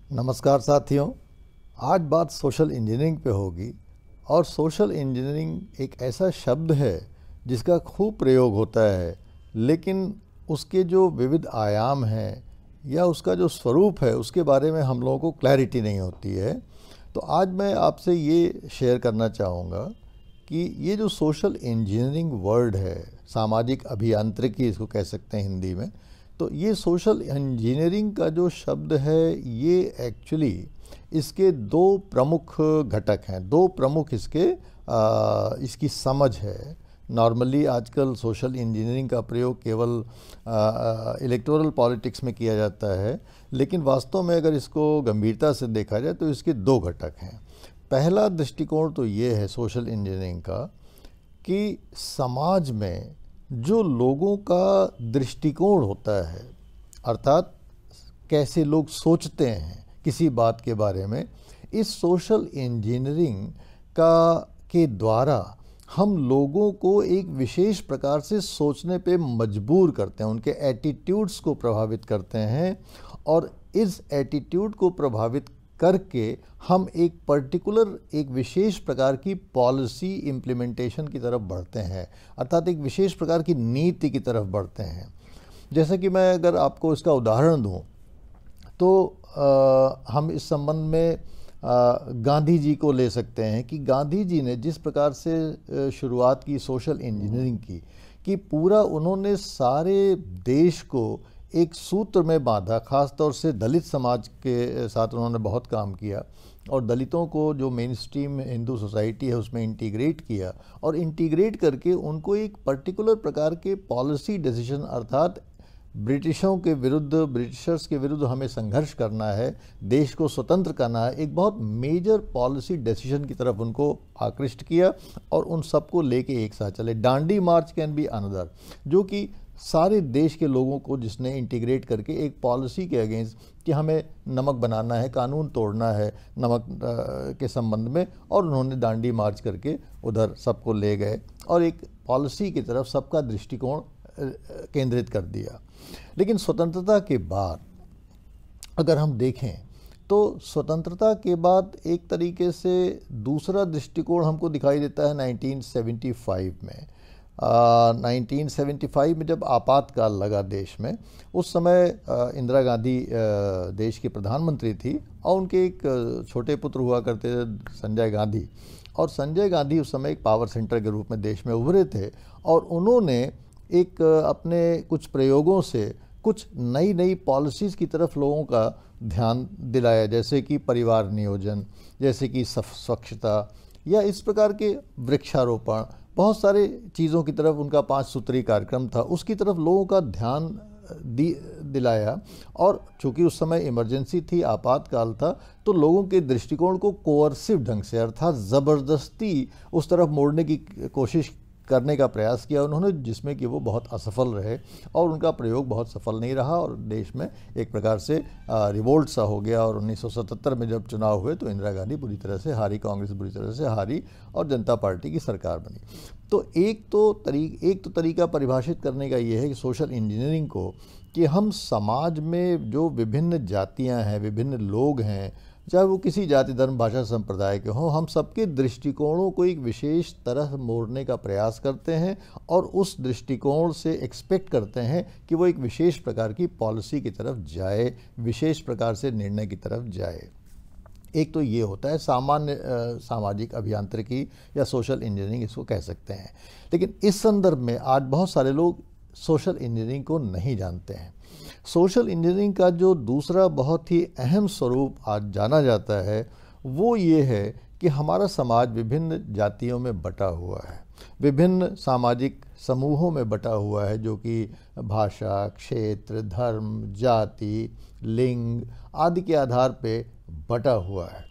नमस्कार साथियों। आज बात सोशल इंजीनियरिंग पे होगी। और सोशल इंजीनियरिंग एक ऐसा शब्द है जिसका खूब प्रयोग होता है, लेकिन उसके जो विविध आयाम हैं या उसका जो स्वरूप है उसके बारे में हम लोगों को क्लैरिटी नहीं होती है। तो आज मैं आपसे ये शेयर करना चाहूँगा कि ये जो सोशल इंजीनियरिंग वर्ड है, सामाजिक अभियांत्रिकी इसको कह सकते हैं हिंदी में, तो ये सोशल इंजीनियरिंग का जो शब्द है ये एक्चुअली इसके दो प्रमुख घटक हैं, दो प्रमुख इसकी समझ है। नॉर्मली आजकल सोशल इंजीनियरिंग का प्रयोग केवल इलेक्टोरल पॉलिटिक्स में किया जाता है, लेकिन वास्तव में अगर इसको गंभीरता से देखा जाए तो इसके दो घटक हैं। पहला दृष्टिकोण तो ये है सोशल इंजीनियरिंग का कि समाज में जो लोगों का दृष्टिकोण होता है, अर्थात कैसे लोग सोचते हैं किसी बात के बारे में, इस सोशल इंजीनियरिंग के द्वारा हम लोगों को एक विशेष प्रकार से सोचने पे मजबूर करते हैं, उनके एटीट्यूड्स को प्रभावित करते हैं। और इस एटीट्यूड को प्रभावित करके हम एक विशेष प्रकार की पॉलिसी इम्प्लीमेंटेशन की तरफ बढ़ते हैं, अर्थात एक विशेष प्रकार की नीति की तरफ बढ़ते हैं। जैसे कि मैं अगर आपको इसका उदाहरण दूं तो हम इस संबंध में गांधी जी को ले सकते हैं कि गांधी जी ने जिस प्रकार से शुरुआत की सोशल इंजीनियरिंग की कि पूरा उन्होंने सारे देश को एक सूत्र में बांधा। खास तौर से दलित समाज के साथ उन्होंने बहुत काम किया और दलितों को जो मेन स्ट्रीम हिंदू सोसाइटी है उसमें इंटीग्रेट किया, और इंटीग्रेट करके उनको एक पर्टिकुलर प्रकार के पॉलिसी डिसीजन, अर्थात ब्रिटिशर्स के विरुद्ध हमें संघर्ष करना है, देश को स्वतंत्र करना है, एक बहुत मेजर पॉलिसी डिसीजन की तरफ उनको आकृष्ट किया और उन सबको लेके एक साथ चले। डांडी मार्च कैन बी अनदर, जो कि सारे देश के लोगों को जिसने इंटीग्रेट करके एक पॉलिसी के अगेंस्ट कि हमें नमक बनाना है, कानून तोड़ना है नमक के संबंध में, और उन्होंने डांडी मार्च करके उधर सबको ले गए और एक पॉलिसी की तरफ सबका दृष्टिकोण केंद्रित कर दिया। लेकिन स्वतंत्रता के बाद अगर हम देखें तो स्वतंत्रता के बाद एक तरीके से दूसरा दृष्टिकोण हमको दिखाई देता है 1975 में। 1975 में जब आपातकाल लगा देश में, उस समय इंदिरा गांधी देश की प्रधानमंत्री थी और उनके एक छोटे पुत्र हुआ करते थे संजय गांधी, और संजय गांधी उस समय एक पावर सेंटर के रूप में देश में उभरे थे और उन्होंने एक अपने कुछ प्रयोगों से कुछ नई नई पॉलिसीज़ की तरफ लोगों का ध्यान दिलाया, जैसे कि परिवार नियोजन, जैसे कि स्वच्छता, या इस प्रकार के वृक्षारोपण, बहुत सारे चीज़ों की तरफ उनका 5 सूत्री कार्यक्रम था, उसकी तरफ लोगों का ध्यान दिलाया। और चूंकि उस समय इमरजेंसी थी, आपातकाल था, तो लोगों के दृष्टिकोण को कोअर्सिव ढंग से, अर्थात ज़बरदस्ती उस तरफ मोड़ने की कोशिश करने का प्रयास किया उन्होंने, जिसमें कि वो बहुत असफल रहे और उनका प्रयोग बहुत सफल नहीं रहा और देश में एक प्रकार से रिवोल्ट सा हो गया। और 1977 में जब चुनाव हुए तो इंदिरा गांधी बुरी तरह से हारी, कांग्रेस बुरी तरह से हारी और जनता पार्टी की सरकार बनी। तो एक तो तरीका परिभाषित करने का ये है कि सोशल इंजीनियरिंग को, कि हम समाज में जो विभिन्न जातियाँ हैं, विभिन्न लोग हैं, चाहे वो किसी जाति धर्म भाषा संप्रदाय के हों, हम सबके दृष्टिकोणों को एक विशेष तरह मोड़ने का प्रयास करते हैं और उस दृष्टिकोण से एक्सपेक्ट करते हैं कि वो एक विशेष प्रकार की पॉलिसी की तरफ जाए, विशेष प्रकार से निर्णय की तरफ जाए। एक तो ये होता है सामान्य सामाजिक अभियांत्रिकी या सोशल इंजीनियरिंग इसको कह सकते हैं। लेकिन इस संदर्भ में आज बहुत सारे लोग सोशल इंजीनियरिंग को नहीं जानते हैं। सोशल इंजीनियरिंग का जो दूसरा बहुत ही अहम स्वरूप आज जाना जाता है वो ये है कि हमारा समाज विभिन्न जातियों में बटा हुआ है, विभिन्न सामाजिक समूहों में बटा हुआ है, जो कि भाषा, क्षेत्र, धर्म, जाति, लिंग आदि के आधार पे बटा हुआ है।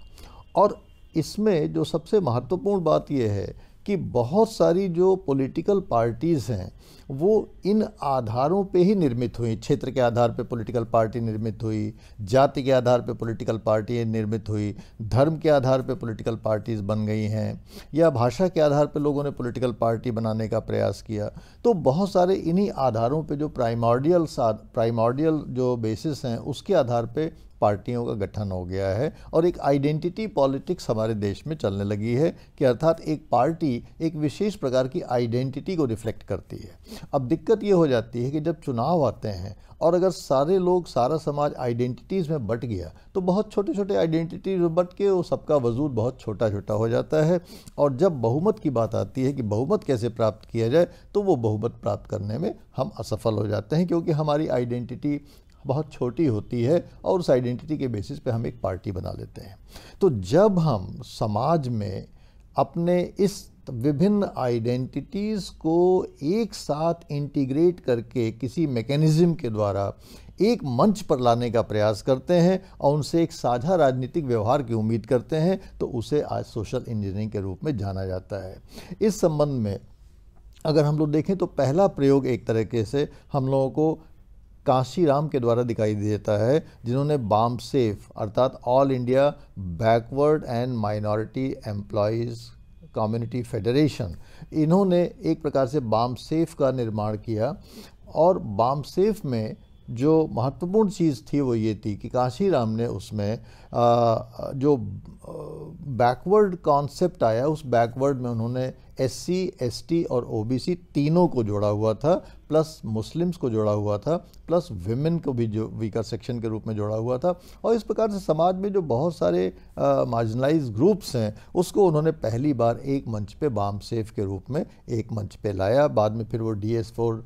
और इसमें जो सबसे महत्वपूर्ण बात यह है कि बहुत सारी जो पॉलिटिकल पार्टीज़ हैं वो इन आधारों पे ही निर्मित हुई। क्षेत्र के आधार पे पॉलिटिकल पार्टी निर्मित हुई, जाति के आधार पे पॉलिटिकल पार्टी निर्मित हुई, धर्म के आधार पे पॉलिटिकल पार्टीज़ बन गई हैं, या भाषा के आधार पे लोगों ने पॉलिटिकल पार्टी बनाने का प्रयास किया। तो बहुत सारे इन्हीं आधारों पे जो प्राइमॉर्डियल जो बेसिस हैं उसके आधार पे पार्टियों का गठन हो गया है और एक आइडेंटिटी पॉलिटिक्स हमारे देश में चलने लगी है कि अर्थात एक पार्टी एक विशेष प्रकार की आइडेंटिटी को रिफ्लेक्ट करती है। अब दिक्कत ये हो जाती है कि जब चुनाव आते हैं और अगर सारे लोग, सारा समाज आइडेंटिटीज़ में बट गया तो बहुत छोटे छोटे आइडेंटिटीज में बट के वो सबका वजूद बहुत छोटा छोटा हो जाता है। और जब बहुमत की बात आती है कि बहुमत कैसे प्राप्त किया जाए, तो वो बहुमत प्राप्त करने में हम असफल हो जाते हैं, क्योंकि हमारी आइडेंटिटी बहुत छोटी होती है और उस आइडेंटिटी के बेसिस पे हम एक पार्टी बना लेते हैं। तो जब हम समाज में अपने इस विभिन्न आइडेंटिटीज़ को एक साथ इंटीग्रेट करके किसी मैकेनिज्म के द्वारा एक मंच पर लाने का प्रयास करते हैं और उनसे एक साझा राजनीतिक व्यवहार की उम्मीद करते हैं, तो उसे आज सोशल इंजीनियरिंग के रूप में जाना जाता है। इस संबंध में अगर हम लोग देखें तो पहला प्रयोग एक तरीके से हम लोगों को कांशीराम के द्वारा दिखाई देता है, जिन्होंने बामसेफ अर्थात all India backward and minority employees community federation, इन्होंने एक प्रकार से बामसेफ का निर्माण किया। और बामसेफ में जो महत्वपूर्ण चीज़ थी वो ये थी कि कांशीराम ने उसमें जो बैकवर्ड कॉन्सेप्ट आया, उस बैकवर्ड में उन्होंने SC, ST और OBC तीनों को जोड़ा हुआ था, प्लस मुस्लिम्स को जोड़ा हुआ था, प्लस विमेन को भी जो वीकर सेक्शन के रूप में जोड़ा हुआ था। और इस प्रकार से समाज में जो बहुत सारे मार्जिनलाइज ग्रुप्स हैं उसको उन्होंने पहली बार एक मंच पे बामसेफ के रूप में एक मंच पे लाया। बाद में फिर वो DS4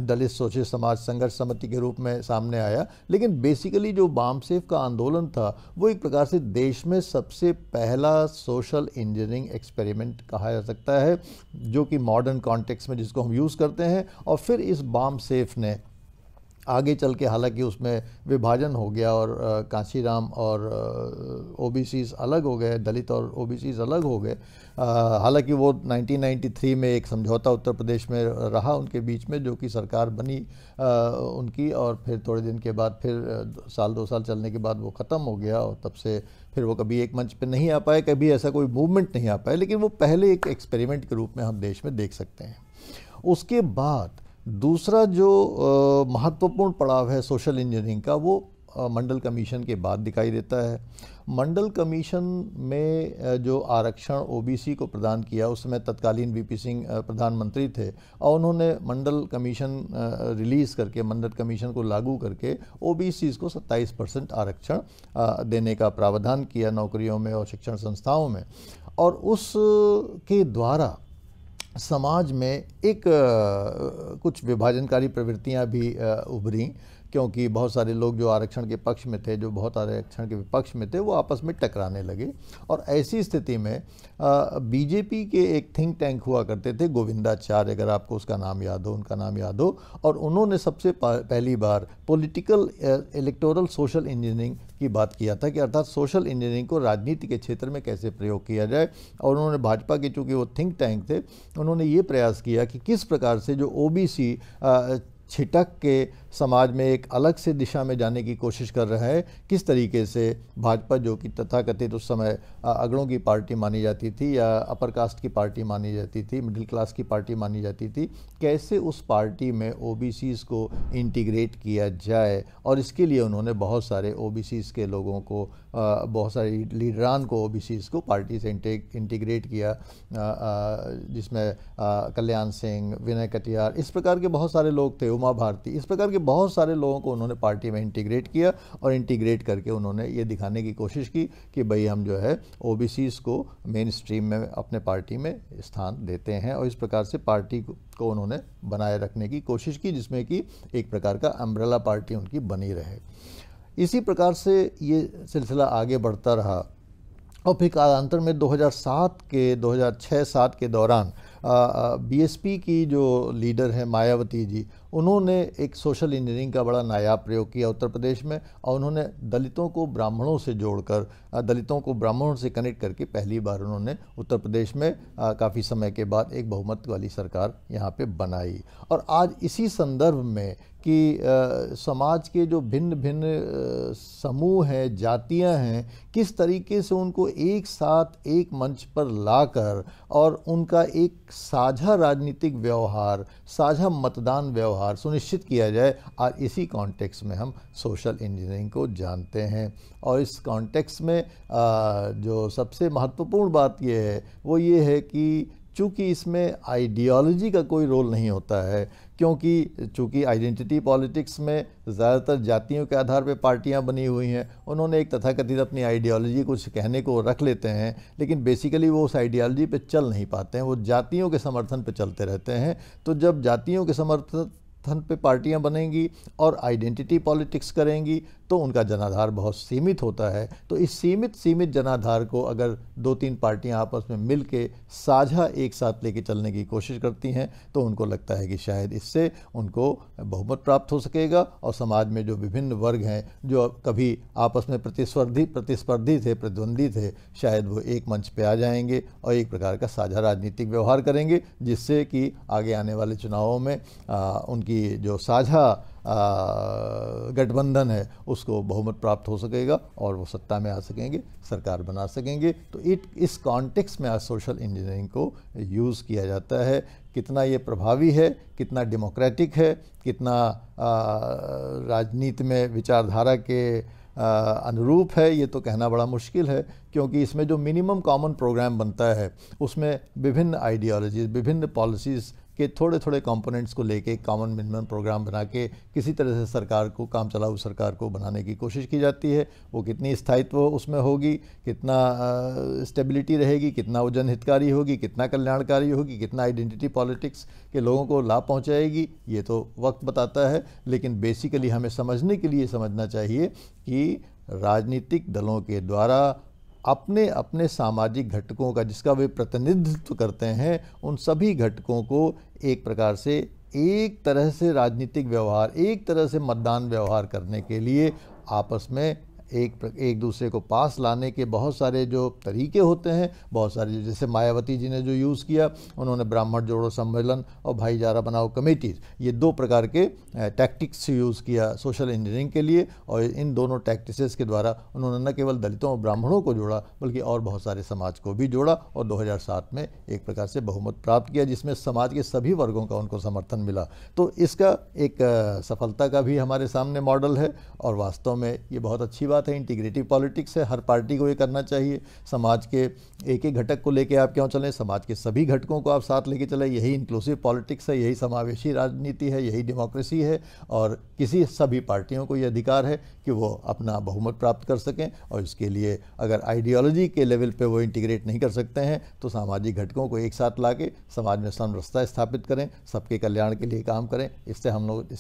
दलित शोषित समाज संघर्ष समिति के रूप में सामने आया। लेकिन बेसिकली जो बामसेफ का आंदोलन था वो एक प्रकार से देश में सबसे पहला सोशल इंजीनियरिंग एक्सपेरिमेंट कहा जा सकता है, जो कि मॉडर्न कॉन्टेक्स्ट में जिसको हम यूज़ करते हैं। और फिर इस बामसेफ ने आगे चल के, हालांकि उसमें विभाजन हो गया और कांशीराम और OBCs अलग हो गए, दलित और OBCs अलग हो गए। हालांकि वो 1993 में एक समझौता उत्तर प्रदेश में रहा उनके बीच में, जो कि सरकार बनी उनकी, और फिर थोड़े दिन के बाद फिर साल 2 साल चलने के बाद वो ख़त्म हो गया और तब से फिर वो कभी एक मंच पे नहीं आ पाए, कभी ऐसा कोई मूवमेंट नहीं आ पाए। लेकिन वो पहले एक एक्सपेरिमेंट के रूप में हम देश में देख सकते हैं। उसके बाद दूसरा जो महत्वपूर्ण पड़ाव है सोशल इंजीनियरिंग का, वो मंडल कमीशन के बाद दिखाई देता है। मंडल कमीशन में जो आरक्षण OBC को प्रदान किया, उस समय तत्कालीन VP सिंह प्रधानमंत्री थे और उन्होंने मंडल कमीशन रिलीज़ करके, मंडल कमीशन को लागू करके OBCs को 27% आरक्षण देने का प्रावधान किया नौकरियों में और शिक्षण संस्थाओं में। और उस के द्वारा समाज में एक कुछ विभाजनकारी प्रवृत्तियां भी उभरी, क्योंकि बहुत सारे लोग जो आरक्षण के पक्ष में थे, जो बहुत आरक्षण के विपक्ष में थे, वो आपस में टकराने लगे। और ऐसी स्थिति में BJP के एक थिंक टैंक हुआ करते थे, गोविंदाचार्य, अगर आपको उसका नाम याद हो, उनका नाम याद हो, और उन्होंने सबसे पहली बार पॉलिटिकल इलेक्टोरल सोशल इंजीनियरिंग की बात किया था कि अर्थात सोशल इंजीनियरिंग को राजनीति के क्षेत्र में कैसे प्रयोग किया जाए। और उन्होंने भाजपा के, चूँकि वो थिंक टैंक थे, उन्होंने ये प्रयास किया कि किस प्रकार से जो OBC छिटक के समाज में एक अलग से दिशा में जाने की कोशिश कर रहा है, किस तरीके से भाजपा, जो कि तथाकथित उस समय अगड़ों की पार्टी मानी जाती थी या अपर कास्ट की पार्टी मानी जाती थी, मिडिल क्लास की पार्टी मानी जाती थी, कैसे उस पार्टी में OBCs को इंटीग्रेट किया जाए। और इसके लिए उन्होंने बहुत सारे OBCs के लोगों को, बहुत सारे लीडरान को, OBCs को पार्टी से इंटीग्रेट किया, जिसमें कल्याण सिंह, विनय कटियार, इस प्रकार के बहुत सारे लोग थे, उमा भारती, इस प्रकार के बहुत सारे लोगों को उन्होंने पार्टी में इंटीग्रेट किया। और इंटीग्रेट करके उन्होंने ये दिखाने की कोशिश की कि भाई हम जो है OBCs को मेन स्ट्रीम में अपने पार्टी में स्थान देते हैं। और इस प्रकार से पार्टी को उन्होंने बनाए रखने की कोशिश की, जिसमें कि एक प्रकार का अम्ब्रेला पार्टी उनकी बनी रहे। इसी प्रकार से ये सिलसिला आगे बढ़ता रहा और फिर कालांतर में 2006-7 के दौरान BSP की जो लीडर है मायावती जी, उन्होंने एक सोशल इंजीनियरिंग का बड़ा नायाब प्रयोग किया उत्तर प्रदेश में। और उन्होंने दलितों को ब्राह्मणों से जोड़कर, दलितों को ब्राह्मणों से कनेक्ट करके पहली बार उन्होंने उत्तर प्रदेश में काफ़ी समय के बाद एक बहुमत वाली सरकार यहाँ पे बनाई। और आज इसी संदर्भ में कि समाज के जो भिन्न भिन्न समूह हैं, जातियां हैं, किस तरीके से उनको एक साथ एक मंच पर लाकर और उनका एक साझा राजनीतिक व्यवहार, साझा मतदान व्यवहार व्यवहार सुनिश्चित किया जाए। और इसी कॉन्टेक्स्ट में हम सोशल इंजीनियरिंग को जानते हैं। और इस कॉन्टेक्स्ट में जो सबसे महत्वपूर्ण बात ये है वो ये है कि चूँकि इसमें आइडियोलॉजी का कोई रोल नहीं होता है, क्योंकि चूँकि आइडेंटिटी पॉलिटिक्स में ज़्यादातर जातियों के आधार पर पार्टियां बनी हुई हैं, उन्होंने एक तथाकथित अपनी आइडियोलॉजी कुछ कहने को रख लेते हैं, लेकिन बेसिकली वो उस आइडियोलॉजी पे चल नहीं पाते हैं, वो जातियों के समर्थन पे चलते रहते हैं। तो जब जातियों के समर्थन पे पार्टियां बनेंगी और आइडेंटिटी पॉलिटिक्स करेंगी तो उनका जनाधार बहुत सीमित होता है। तो इस सीमित जनाधार को अगर 2-3 पार्टियां आपस में मिल के साझा एक साथ लेके चलने की कोशिश करती हैं तो उनको लगता है कि शायद इससे उनको बहुमत प्राप्त हो सकेगा और समाज में जो विभिन्न वर्ग हैं जो कभी आपस में प्रतिस्पर्धी थे, प्रतिद्वंदी थे, शायद वो एक मंच पे आ जाएंगे और एक प्रकार का साझा राजनीतिक व्यवहार करेंगे, जिससे कि आगे आने वाले चुनावों में उनकी जो साझा गठबंधन है उसको बहुमत प्राप्त हो सकेगा और वो सत्ता में आ सकेंगे, सरकार बना सकेंगे। तो इस कॉन्टेक्स्ट में आज सोशल इंजीनियरिंग को यूज़ किया जाता है। कितना ये प्रभावी है, कितना डेमोक्रेटिक है, कितना राजनीति में विचारधारा के अनुरूप है, ये तो कहना बड़ा मुश्किल है, क्योंकि इसमें जो मिनिमम कॉमन प्रोग्राम बनता है उसमें विभिन्न आइडियोलॉजीज़, विभिन्न पॉलिसीज़ के थोड़े थोड़े कंपोनेंट्स को लेके कॉमन मिनिमम प्रोग्राम बना के किसी तरह से सरकार को, काम चलाऊ सरकार को बनाने की कोशिश की जाती है। वो कितनी स्थायित्व उसमें होगी, कितना स्टेबिलिटी रहेगी, कितना वो जनहितकारी होगी, कितना कल्याणकारी होगी, कितना आइडेंटिटी पॉलिटिक्स के लोगों को लाभ पहुंचाएगी, ये तो वक्त बताता है। लेकिन बेसिकली हमें समझने के लिए समझना चाहिए कि राजनीतिक दलों के द्वारा अपने अपने सामाजिक घटकों का जिसका वे प्रतिनिधित्व करते हैं, उन सभी घटकों को एक प्रकार से एक तरह से राजनीतिक व्यवहार, एक तरह से मतदान व्यवहार करने के लिए आपस में एक दूसरे को पास लाने के बहुत सारे जो तरीके होते हैं, बहुत सारे, जैसे मायावती जी ने जो यूज़ किया, उन्होंने ब्राह्मण जोड़ो सम्मेलन और भाईचारा बनाओ कमेटीज़, ये 2 प्रकार के टैक्टिक्स यूज़ किया सोशल इंजीनियरिंग के लिए। और इन दोनों टैक्टिसेस के द्वारा उन्होंने न केवल दलितों और ब्राह्मणों को जोड़ा बल्कि और बहुत सारे समाज को भी जोड़ा और 2007 में एक प्रकार से बहुमत प्राप्त किया, जिसमें समाज के सभी वर्गों का उनको समर्थन मिला। तो इसका एक सफलता का भी हमारे सामने मॉडल है और वास्तव में ये बहुत अच्छी बात है। इंटीग्रेटिव पॉलिटिक्स है, हर पार्टी को ये करना चाहिए। समाज के एक एक घटक को लेके आप क्यों चलें, समाज के सभी घटकों को आप साथ लेके चलें। यही इंक्लूसिव पॉलिटिक्स है, यही समावेशी राजनीति है, यही डेमोक्रेसी है। और सभी पार्टियों को ये अधिकार है कि वो अपना बहुमत प्राप्त कर सकें। और इसके लिए अगर आइडियोलॉजी के लेवल पे वो इंटीग्रेट नहीं कर सकते हैं तो सामाजिक घटकों को एक साथ ला के समाज में समरसता स्थापित करें, सबके कल्याण के लिए काम करें। इससे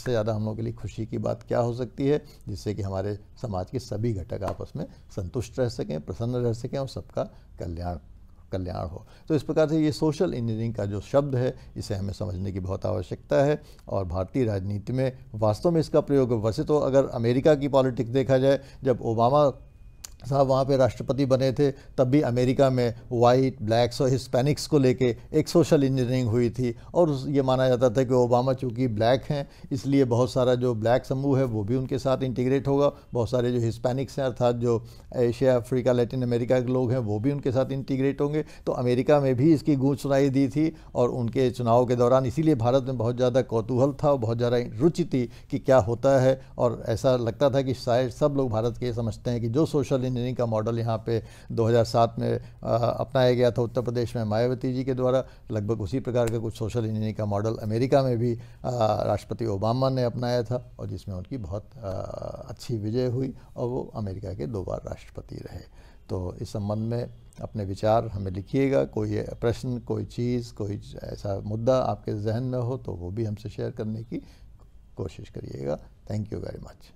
ज़्यादा हम लोग के लिए खुशी की बात क्या हो सकती है, जिससे कि हमारे समाज के सभी घटक आपस में संतुष्ट रह सकें, प्रसन्न रह सकें और सबका कल्याण हो। तो इस प्रकार से ये सोशल इंजीनियरिंग का जो शब्द है, इसे हमें समझने की बहुत आवश्यकता है। और भारतीय राजनीति में वास्तव में इसका प्रयोग, वैसे तो अगर अमेरिका की पॉलिटिक्स देखा जाए, जब ओबामा साहब वहाँ पे राष्ट्रपति बने थे तब भी अमेरिका में वाइट, ब्लैक्स और हिस्पैनिक्स को लेके एक सोशल इंजीनियरिंग हुई थी। और ये माना जाता था कि ओबामा चूँकि ब्लैक हैं इसलिए बहुत सारा जो ब्लैक समूह है वो भी उनके साथ इंटीग्रेट होगा, बहुत सारे जो हिस्पैनिक्स हैं अर्थात जो एशिया, अफ्रीका, लैटिन अमेरिका के लोग हैं वो भी उनके साथ इंटीग्रेट होंगे। तो अमेरिका में भी इसकी गूंज सुनाई दी थी और उनके चुनाव के दौरान इसीलिए भारत में बहुत ज़्यादा कौतूहल था और बहुत ज़्यादा रुचि थी कि क्या होता है। और ऐसा लगता था कि शायद सब लोग भारत के समझते हैं कि जो सोशल इंजीनियरिंग का मॉडल यहाँ पे 2007 में अपनाया गया था उत्तर प्रदेश में मायावती जी के द्वारा, लगभग उसी प्रकार का कुछ सोशल इंजीनियरिंग का मॉडल अमेरिका में भी राष्ट्रपति ओबामा ने अपनाया था और जिसमें उनकी बहुत अच्छी विजय हुई और वो अमेरिका के 2 बार राष्ट्रपति रहे। तो इस संबंध में अपने विचार हमें लिखिएगा। कोई प्रश्न, कोई चीज़, कोई ऐसा मुद्दा आपके जहन में हो तो वो भी हमसे शेयर करने की कोशिश करिएगा। Thank you very much.